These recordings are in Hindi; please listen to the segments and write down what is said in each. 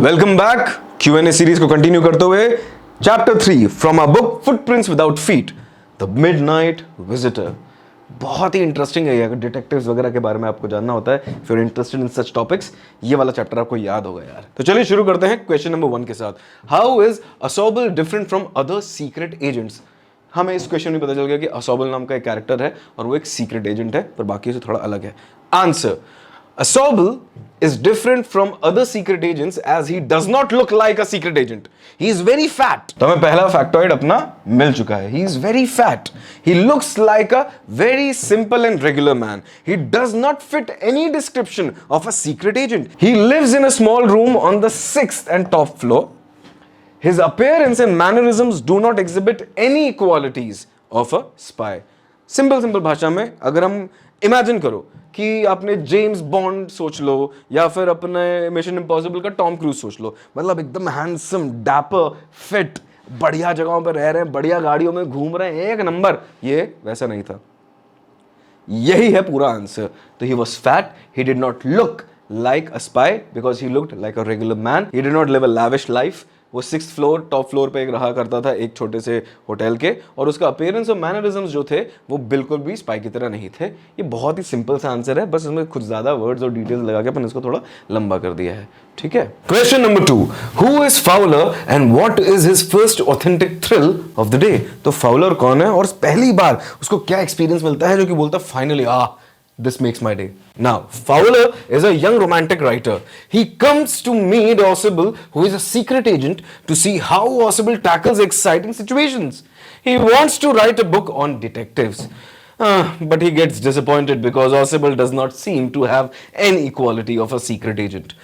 Welcome back. Q&A सीरीज को कंटिन्यू करते हुए chapter 3 from a book footprints without feet, the midnight visitor. बहुत ही इंटरेस्टिंग है। अगर डिटेक्टिव्स वगैरह के बारे में आपको जानना होता है, if you are interested in such topics, ये वाला चैप्टर आपको याद होगा यार। तो चलिए शुरू करते हैं क्वेश्चन नंबर 1 के साथ। How is Ausable different from other secret agents? हमें इस क्वेश्चन में पता चल गया कि असॉबल नाम का एक कैरेक्टर है और वो एक सीक्रेट एजेंट है, पर बाकी से थोड़ा अलग है। Answer: Asobel is different from other secret agents as he does not look like a secret agent. He is very fat. तो हमें पहला फैक्टॉइड अपना मिल चुका है। He is very fat. He looks like a very simple and regular man. He does not fit any description of a secret agent. He lives in a small room on the 6th and top floor. His appearance and mannerisms do not exhibit any qualities of a spy. Simple भाषा में अगर हम इमेजिन करो कि आपने जेम्स बॉन्ड सोच लो या फिर अपने मिशन इम्पॉसिबल का टॉम क्रूज सोच लो, मतलब एकदम हैंडसम, डैपर, फिट, बढ़िया जगहों पर रह रहे हैं, बढ़िया गाड़ियों में घूम रहे हैं, एक नंबर। ये वैसा नहीं था। यही है पूरा आंसर। तो he was fat, he did not look like a spy because he looked like a regular man. He did not live a lavish life. वो 6th फ्लोर टॉप फ्लोर पे एक रहा करता था एक छोटे से होटल के, और उसका अपीयरेंस और मैनरिज्म्स जो थे वो बिल्कुल भी स्पाई की तरह नहीं थे। ये बहुत ही सिंपल सा आंसर है, बस इसमें कुछ ज्यादा वर्ड्स और डिटेल्स लगा के अपन इसको थोड़ा लंबा कर दिया है। ठीक है। Question number 2, who is Fowler and what is his first authentic thrill of the day? तो फाउलर कौन है और पहली बार उसको क्या एक्सपीरियंस मिलता है जो कि बोलता finally this makes my day. Now, Fowler is a young romantic writer. He comes to meet Ausable, who is a secret agent, to see how Ausable tackles exciting situations. He wants to write a book on detectives. But he gets disappointed because Ausable does not seem to have any quality of a secret agent.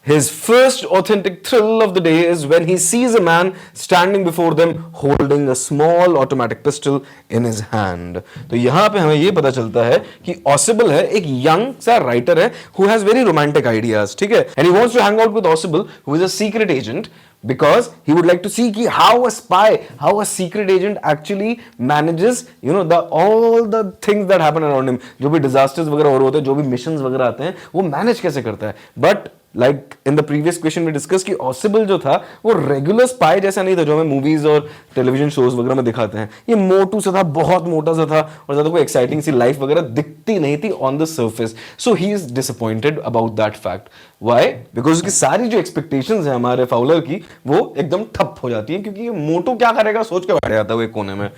His first authentic thrill of the day is when he sees a man standing before them holding a small automatic pistol in his hand. तो यहाँ पे हमें ये पता चलता है कि Ausable है एक young सा writer है who has very romantic ideas, ठीक है? And he wants to hang out with Ausable, who is a secret agent, because he would like to see कि how a spy, how a secret agent actually manages, you know, all the things that happen around him. जो भी disasters वगैरह हो रहे होते हैं, जो भी missions वगैरह आते हैं, वो manage कैसे करता है। But like in the previous question में डिस्कस कि ऑसिबल जो था वो रेगुलर स्पाई जैसा नहीं था जो हमें मूवीज और टेलीविजन शोज वगैरह में दिखाते हैं। ये मोटू सा था, बहुत मोटा सा था और ज्यादा कोई एक्साइटिंग सी लाइफ वगैरह दिखती नहीं थी on the surface. So he is disappointed about that fact. Why? Because उसकी सारी जो एक्सपेक्टेशंस है हमारे फाउलर की वो एकदम ठप हो जाती है, क्योंकि ये मोटू क्या करेगा सोच के बैठ जाता है वो एक कोने में।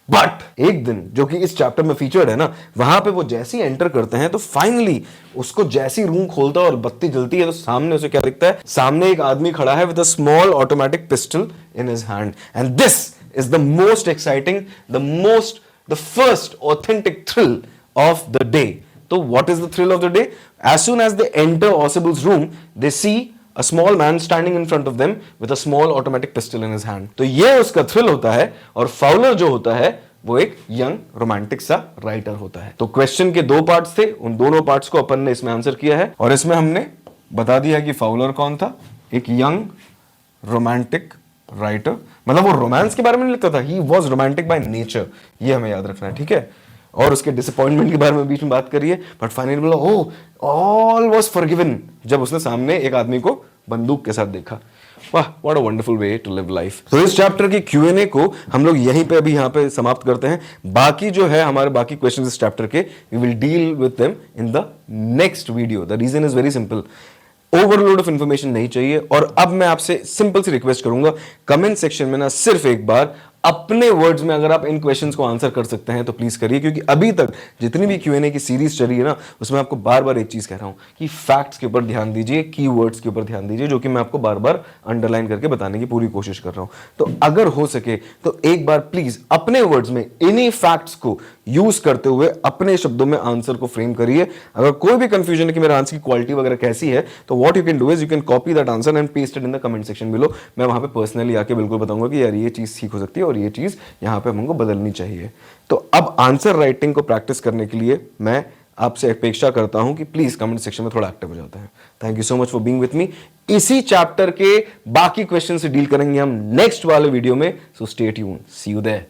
बट एक दिन जो कि इस चैप्टर में फीचर्ड है ना, वहां पे वो जैसे ही एंटर करते हैं तो फाइनली उसको जैसी रूम खोलता है और बत्ती जलती है तो सामने उसे क्या दिखता है? सामने एक आदमी खड़ा है with a small automatic pistol in his hand. And this is the most exciting, the first authentic thrill of the day. तो what is the thrill of the day? As soon as they enter Ausable's room, they see a small man standing in front of them with a small automatic pistol in his hand. तो ये उसका थ्रिल होता है और फाउलर जो होता है वो एक यंग रोमांटिक सा राइटर होता है। तो क्वेश्चन के 2 पार्ट्स थे, उन दोनों पार्ट्स को अपन ने इसमें आंसर किया है और इसमें हमने बता दिया कि फाउलर कौन था। एक यंग रोमांटिक राइटर, मतलब वो रोमांस के बारे में नहीं लिखता था, he was romantic by nature, ये हमें याद रखना है। ठीक है। और उसके डिसअपॉइंटमेंट के बारे में बीच में बात करिए, बट फाइनली बोला ओह ऑल वाज फॉरगिवन जब उसने सामने एक आदमी को बंदूक के साथ देखा। वाह, what a wonderful way to live life. तो इस चैप्टर की Q&A को हम लोग यहीं पे अभी यहाँ पे समाप्त करते हैं। बाकी जो है हमारे बाकी क्वेश्चंस इस चैप्टर के, we will deal with them in the next video. The reason is very simple, overload of information नहीं चाहिए। और अब मैं आपसे सिंपल सी रिक्वेस्ट करूंगा, कमेंट सेक्शन में ना सिर्फ एक बार अपने वर्ड्स में अगर आप इन क्वेश्चंस को आंसर कर सकते हैं तो प्लीज करिए, क्योंकि अभी तक जितनी भी Q&A की सीरीज चली है ना, उसमें आपको बार बार एक चीज कह रहा हूं कि फैक्ट्स के ऊपर ध्यान दीजिए, कीवर्ड्स के ऊपर ध्यान दीजिए, जो कि मैं आपको बार बार अंडरलाइन करके बताने की पूरी कोशिश कर रहा हूं। तो अगर हो सके तो एक बार प्लीज अपने वर्ड्स में इन्हीं फैक्ट्स को यूज करते हुए अपने शब्दों में आंसर को फ्रेम करिए। अगर कोई भी कंफ्यूजन है कि मेरा आंसर की क्वालिटी वगैरह कैसी है, तो what you can do is you can copy that answer and paste it in the comment section below. मैं वहां पे पर्सनली आके बिल्कुल बताऊंगा कि यार ये चीज ठीक हो सकती है और ये चीज यहाँ पे हमको बदलनी चाहिए। तो अब आंसर राइटिंग को प्रैक्टिस करने के लिए मैं आपसे अपेक्षा करता हूं कि प्लीज कमेंट सेक्शन में थोड़ा एक्टिव हो जाता है। Thank you so much for being with me. इसी चैप्टर के बाकी क्वेश्चन से डील करेंगे हम नेक्स्ट वाले वीडियो में, so stay tuned, see you there.